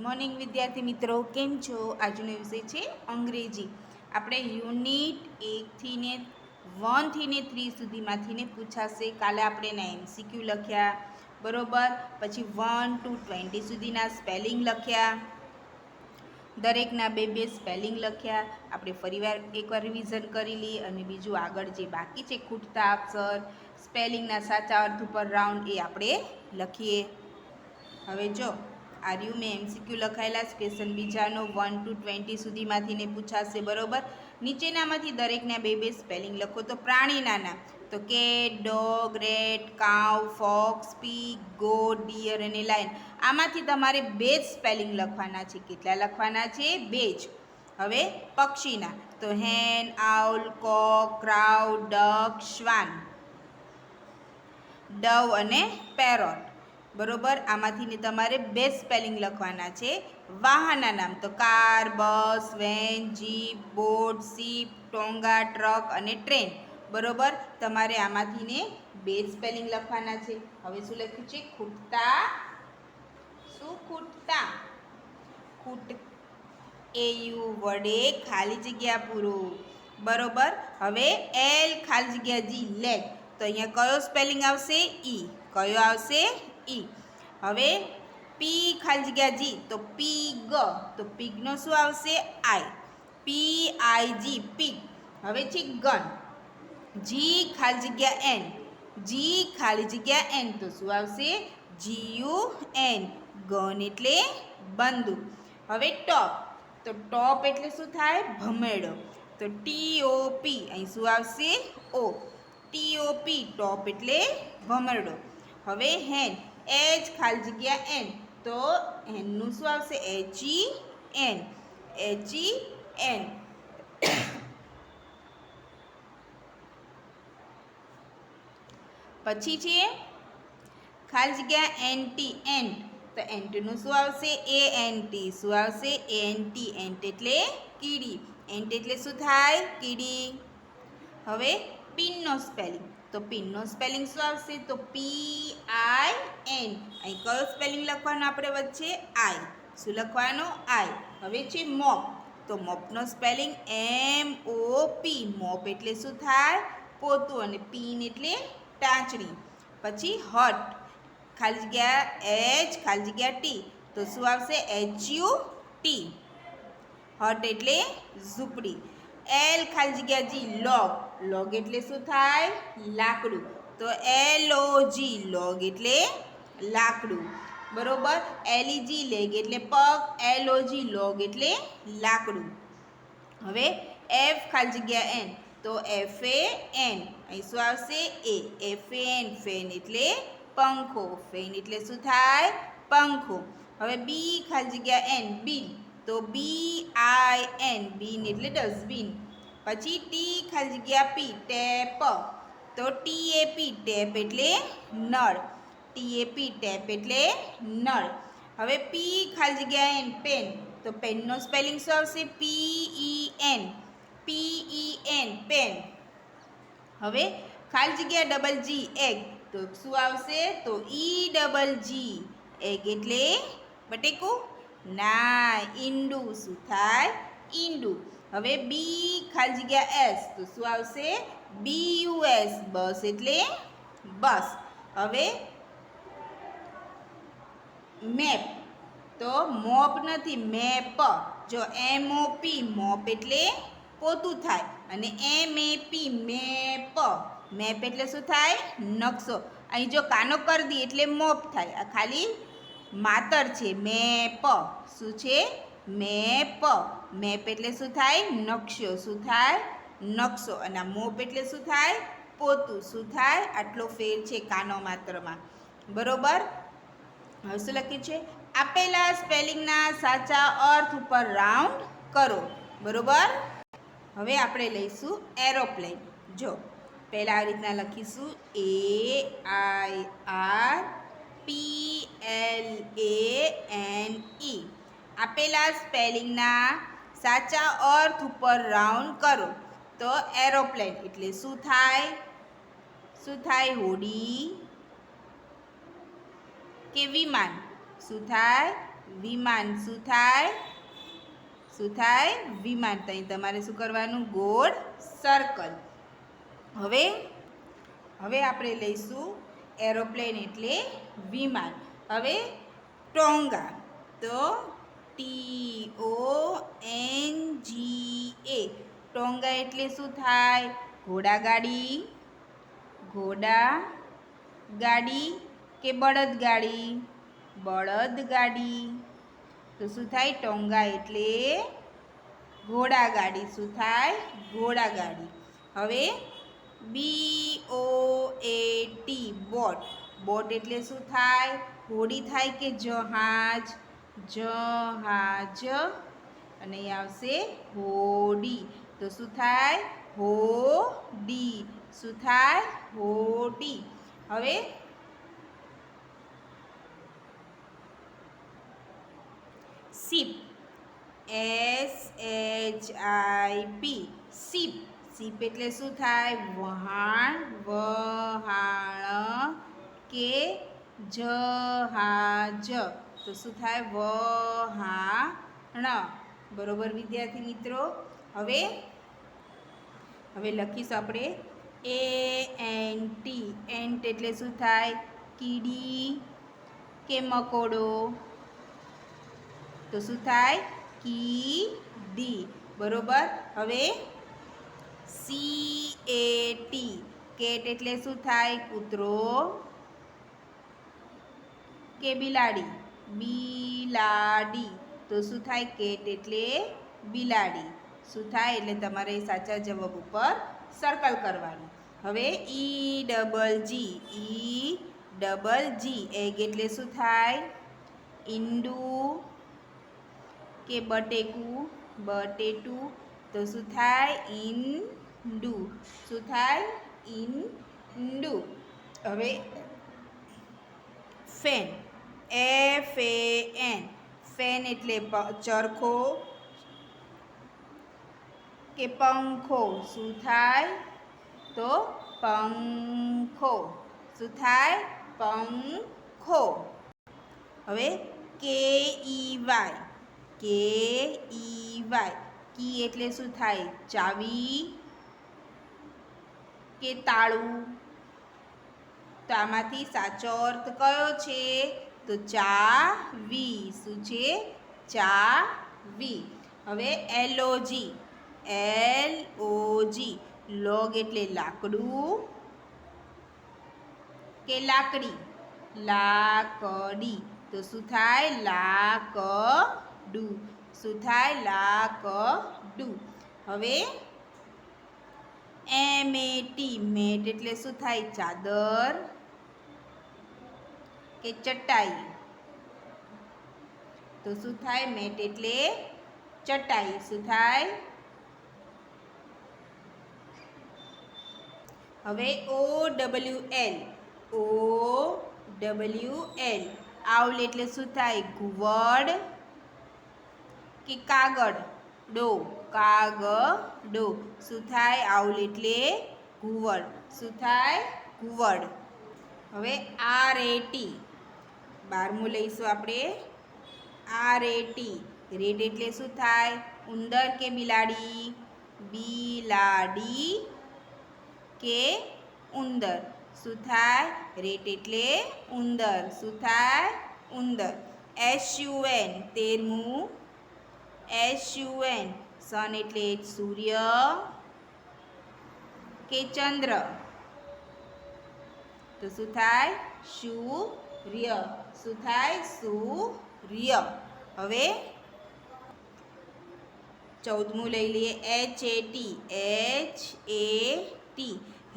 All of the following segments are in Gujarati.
મોર્નિંગ વિદ્યાર્થી મિત્રો, કેમ છો? આજનો વિષય છે અંગ્રેજી. આપણે યુનિટ 1 થી 1 થી 3 સુધીમાંથીને પૂછાશે. કાલે આપણે એના MCQ લખ્યા, બરોબર. પછી 1 to 20 સુધીના સ્પેલિંગ લખ્યા, દરેકના બે સ્પેલિંગ લખ્યા. આપણે ફરીવાર એકવાર રિવિઝન કરી લઈએ અને બીજું આગળ જે બાકી છે ખૂટતા અક્ષર, સ્પેલિંગના સાચા અર્થ ઉપર રાઉન્ડ, એ આપણે લખીએ. હવે જો આર્યુ મેં MCQ લખાયેલા ક્વેશ્ચન બીજાનો 1 to 20 સુધીમાંથીને પૂછાશે, બરોબર. નીચેનામાંથી દરેકના બે સ્પેલિંગ લખો. તો પ્રાણીના નામ, તો કેટ, ડોગ, રેટ, કાઉ, ફોક્સ, પીગ, ગોટ, ડિયર અને લાયન. આમાંથી તમારે બે જ સ્પેલિંગ લખવાના છે. કેટલા લખવાના છે? બે જ. હવે પક્ષીના, તો હેન, આઉલ, કોક, ક્રાઉ, ડક, શ્વાન, ડવ અને પેરોટ, બરોબર. આમાંથી તમારે બે સ્પેલિંગ લખવાના છે. વાહનના નામ, તો car, bus, van, jeep, boat, ship, tonga, truck અને ટ્રેન, બરોબર. તમારે આમાંથી બે સ્પેલિંગ લખવાના છે. હવે શું લખ્યું છે? ખૂટતા. શું ખૂટતા? AU વડે ખાલી જગ્યા પૂરો, બરોબર. હવે L ખાલી જગ્યા G, લેગ. તો અહીંયા કયો સ્પેલિંગ આવશે? ઈ. કયો આવશે? ઈ. હવે P ખાલી જગ્યા G, તો પીગ. તો પીગનો શું આવશે? આઈ. PIG, pig. હવે છે ગન. G ખાલી જગ્યા N, જી ખાલી જગ્યા N, તો શું આવશે? GUN, ગન એટલે બંદૂક. હવે ટોપ, તો ટોપ એટલે શું થાય? ભમેડો. તો TOP, અહીં શું આવશે? ઓ. TOP, ટોપ એટલે ભમરડો. હવે હેન, H ખાલી જગ્યા N, તો હેનનું શું આવશે? HEN, HEN. પછી છે ખાલી જગ્યા NT, એન્ટ. તો એન્ટનું શું આવશે? ANT. શું આવશે? ANT, એન્ટ એટલે કીડી. એન્ટ એટલે શું થાય? કીડી. હવે પિનનો સ્પેલિંગ, તો પિનનો સ્પેલિંગ શું આવશે? તો PIN. અહીં કયો સ્પેલિંગ લખવાનો આપણે વચ્ચે? આઈ. શું લખવાનો? આઈ. હવે છે મોપ, તો મોપનો સ્પેલિંગ MOP. મોપ એટલે શું થાય? પોતું. અને પિન એટલે ટાંચણી. પછી હટ, ખાલી જગ્યા H ખાલી જગ્યા T, તો શું આવશે? HUT. હટ એટલે ઝૂંપડી. L ખાલી જગ્યા G, લોગ. લોગ એટલે શું થાય? લાકડું. તો LOG, લોગ એટલે લાકડું, બરોબર. LEG, લેગ એટલે પગ. LOG, લોગ એટલે લાકડું. હવે F ખાલી જગ્યા N, તો FAN. અહીં શું આવશે? A. FAN, ફેન એટલે પંખો. ફેન એટલે શું થાય? પંખો. હવે B ખાલી જગ્યા N, બીન. તો BIN, બીન એટલે ડસ્ટબિન. પછી T ખાલી જગ્યા P, ટેપ. તો TAP, ટેપ એટલે નળ. TAP, ટેપ એટલે નળ. હવે P ખાલી જગ્યા N, પેન. તો પેનનો સ્પેલિંગ શું આવશે? PEN, PEN, pen. હવે ખાલી જગ્યા ડબલ G, એગ. તો શું આવશે? તો EGG, એગ એટલે બટેકું? ના, ઈંડું. શું થાય? ઈંડું. હવે B ખાલી જગ્યા S, તો શું આવશે? BUS, બસ એટલે બસ. હવે મેપ, તો મોપ નથી, મેપ. જો MOP, મોપ એટલે પોતું થાય. અને MAP, મેપ. મેપ એટલે શું થાય? નકશો. અહીં જો કાનો કરી દી એટલે મોપ થાય. આ ખાલી માતર છે. મેપ. શું છે? મેપ. મેપ એટલે શું થાય? નકશો. શું થાય? નકશો. અને આ મોપ એટલે શું થાય? પોતું. શું થાય? આટલો ફેર છે કાનો માત્રમાં, બરોબર. હવે શું લખ્યું છે? આપેલા સ્પેલિંગના સાચા અર્થ ઉપર રાઉન્ડ કરો, બરોબર. હવે આપણે લઈશું એરોપ્લેન. જો પહેલાં આ રીતના લખીશું AIRPLANE. આપેલા સ્પેલિંગના સાચા અર્થ ઉપર રાઉન્ડ કરો. તો એરોપ્લેન એટલે શું થાય? શું થાય? હોડી કે વિમાન. શું થાય? વિમાન શું થાય? શું થાય? વિમાન. તો અહીં તમારે શું કરવાનું? ગોળ સર્કલ. હવે આપણે લઈશું એરોપ્લેન એટલે વિમાન. હવે ટોંગા. તો TONGA. ટોંગા એટલે શું થાય? ઘોડાગાડી, ઘોડાગાડી કે બળદગાડી? બળદગાડી. તો શું થાય? ટોંગા એટલે ઘોડાગાડી. શું થાય? ઘોડાગાડી. હવે BOAT બોટ. બોટ એટલે શું થાય? હોડી થાય કે જહાજ? જહાજ. અને અહીં આવશે હોડી. તો શું થાય? હોડી. શું થાય? હોડી. હવે શીપ. SHIP. શીપ. શીપ એટલે શું થાય? વહાણ, વહાણ કે જહાજ? તો શું થાય? વહાણ. બરોબર વિદ્યાર્થી મિત્રો. હવે લખીશું આપણે ANT. એન્ટ એટલે શું થાય? કીડી કે મકોડો? તો શું થાય? કીડી. બરોબર. હવે CAT. કેટ એટલે શું થાય? કૂતરો કે બિલાડી? બિલાડી. તો શું થાય? કેટ એટલે બિલાડી. શું થાય? એટલે તમારે સાચા જવાબ ઉપર સર્કલ કરવાનું. હવે EGG. એગ એટલે શું થાય? ઈંડું કે બટેકું? બટેટું. તો શું થાય? ઈંડું. શું થાય? ઈંડું. હવે ફેન. FAN. ફેન એટલે ચરખો કે પંખો? શું થાય? તો પંખો. શું થાય? પંખો. હવે KEY. કી એટલે શું થાય? ચાવી કે તાળું? તો આમાંથી સાચો અર્થ કયો છે? તો ચાવી. શું છે? ચાવી. હવે LOG. લોગ એટલે લાકડું કે લાકડી? લાકડી. તો શું થાય? લાકડું. શું થાય? લાકડું. હવે MET. મેટ એટલે શું થાય? ચાદર કે ચટાઈ? તો શું થાય? મેટ એટલે ચટાઈ. શું થાય? હવે OWL. આઉલ એટલે શું થાય? ઘુવડ કે કાગડો? કાગડો. શું થાય? આઉલ એટલે ઘુવડ. શું થાય? ઘુવડ. હવે RAT. 12મું લઈશું આપણે. RAT. રેટ એટલે શું થાય? ઉંદર કે બિલાડી? બિલાડી કે ઉંદર? શું થાય? રેટ એટલે ઉંદર. શું થાય? ઉંદર. SUN. 13મું. SUN. સન એટલે સૂર્ય કે ચંદ્ર? તો શું થાય? સૂર્ય. શું થાય? સૂર્ય. હવે 14મું લઈ લઈએ. HAT.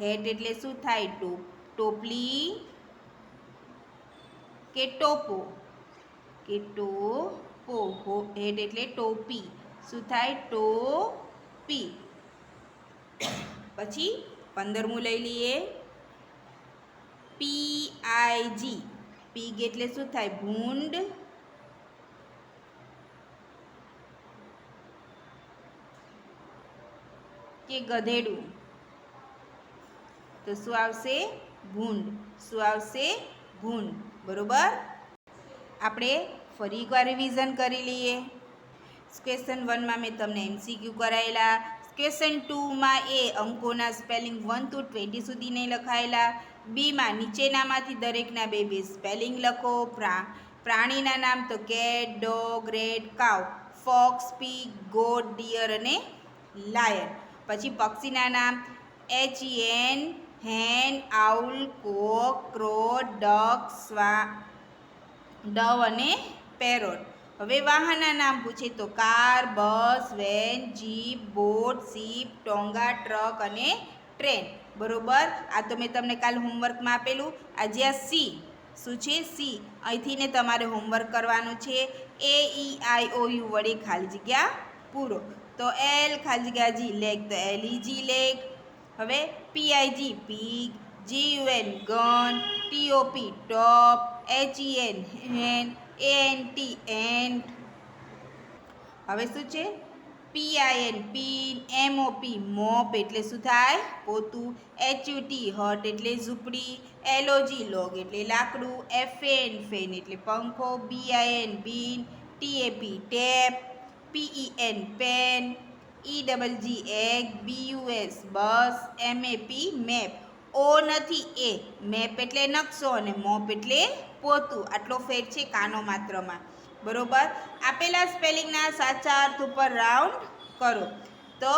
હેટ એટલે શું થાય? ટોપલી કે ટોપો? હેટ એટલે ટોપી. શું થાય? ટોપી. પછી 15મું લઈ લઈએ. PIG. પીગ એટલે શું થાય? ભૂંડ કે ગધેડું? તો શું આવશે? ભૂંડ. શું આવશે? ભૂંડ. બરોબર. આપણે ફરી એકવાર રિવિઝન કરી લઈએ. ક્વેશ્ચન 1માં મેં તમને MCQ કરાયેલા. ક્વેશ્ચન 2માં એ અંકોના સ્પેલિંગ 1 to 20 સુધી નહીં લખાયેલા. બીમાં નીચેનામાંથી દરેકના બે બે સ્પેલિંગ લખો. પ્રાણીના નામ તો cat, dog, rat, cow, fox, pig, goat, deer અને લાયન. પછી પક્ષીના નામ HEN, hen, owl, cock, crow, duck, dove અને પેરોટ. હવે વાહનના નામ પૂછે તો car, bus, van, jeep, boat, ship, tonga, truck અને ટ્રેન. બરોબર. આ તો મેં તમને કાલ હોમવર્કમાં આપેલું. આજે આ સી શું છે? સી. અહીંથી ને તમારે હોમવર્ક કરવાનું છે. AEIOU વડે ખાલી જગ્યા પૂરો. તો L ખાલી જગ્યા G લેગ તો LEG લેગ. હવે PIG pig, GUN gun, TOP ટોપ, HEN હેન, ANT એન્ટ. હવે શું છે? PIN પીન, MOP મોપ એટલે શું થાય? પોતું. HUT હટ એટલે ઝૂંપડી, LOG લોગ એટલે લાકડું, FAN ફેન એટલે પંખો, BIN bin, TAP tap, PEN pen, EGG egg, BUS bus, MAP map. ઓ નથી એ. મેપ એટલે નકશો અને મોપ એટલે પોતું. આટલો ફેર છે કાનો માત્રમાં. બરોબર. આપેલા સ્પેલિંગના સાચા અર્થ ઉપર રાઉન્ડ કરો. તો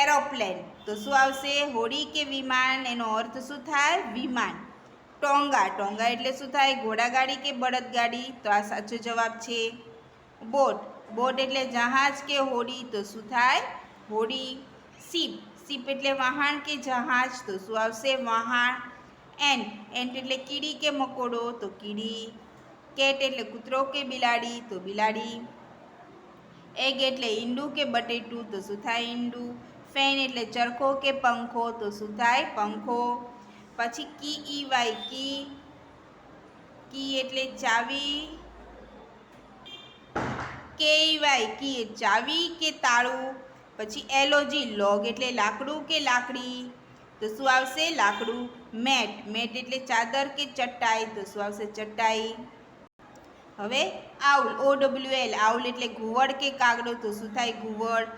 એરોપ્લેન તો શું આવશે? હોડી કે વિમાન? એનો અર્થ શું થાય? વિમાન. ટોંગા, ટોંગા એટલે શું થાય? ઘોડાગાડી કે બળદગાડી? તો આ સાચો જવાબ છે. બોટ, બોટ એટલે જહાજ કે હોડી? તો શું થાય? હોડી. શીપ, શીપ એટલે વહાણ કે જહાજ? તો શું આવશે? વહાણ. એન્ટ, એન્ટ એટલે કીડી કે મકોડો? તો કીડી. કેટ એટલે કૂતરો કે બિલાડી? તો બિલાડી. એગ એટલે ઈંડું કે બટેટું? તો શું થાય? ઈંડું. ફેન એટલે ચરખો કે પંખો? તો શું થાય? પંખો. પછી KEY કી, કી એટલે ચાવી. KEY કી ચાવી કે તાળું. પછી LOG લોગ એટલે લાકડું કે લાકડી? તો શું આવશે? લાકડું. મેટ, મેટ એટલે ચાદર કે ચટાઈ? તો શું આવશે? ચટાઈ. હવે આઉલ, OWL આઉલ એટલે ઘુવડ કે કાગડો? તો શું થાય? ઘુવડ.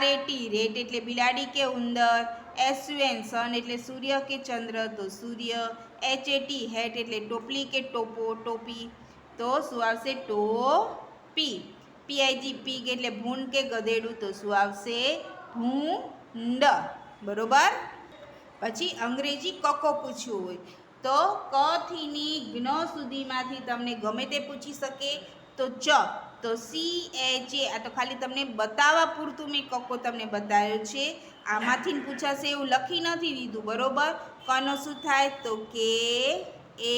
RAT રેટ એટલે બિલાડી કે ઉંદર? SUN સન એટલે સૂર્ય કે ચંદ્ર? તો સૂર્ય. HAT હેટ એટલે ટોપલી કે ટોપો? ટોપી. તો શું આવશે? ટોપી. PIG પીગ એટલે ભૂંડ કે ગધેડું? તો શું આવશે? ભૂંડ. બરોબર. પછી અંગ્રેજી કકો પૂછ્યું હોય તો ક થી ની જ્ઞ સુધીમાંથી તમને ગમે તે પૂછી શકે. તો ચ તો CHA આ તો ખાલી તમને બતાવવા પૂરતું મેં કકો તમને બતાવ્યો છે. આમાંથી પૂછાશે એવું લખી નથી દીધું. બરોબર. કનો શું થાય? તો કે એ.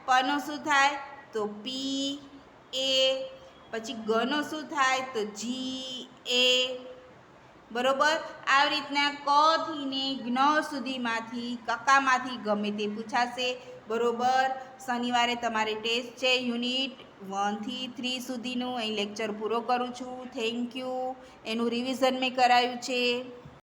પનો શું થાય? તો પી એ. પછી ગનો શું થાય? તો જી એ. બરોબર. આવી રીતના ક થી ને જ્ઞ સુધીમાંથી કકામાંથી ગમે તે પૂછાશે. બરોબર. શનિવારે તમારે ટેસ્ટ છે યુનિટ 1 થી 3 સુધીનું. અહીં લેક્ચર પૂરો કરું છું. Thank you. એનું રિવિઝન મેં કરાવ્યું છે.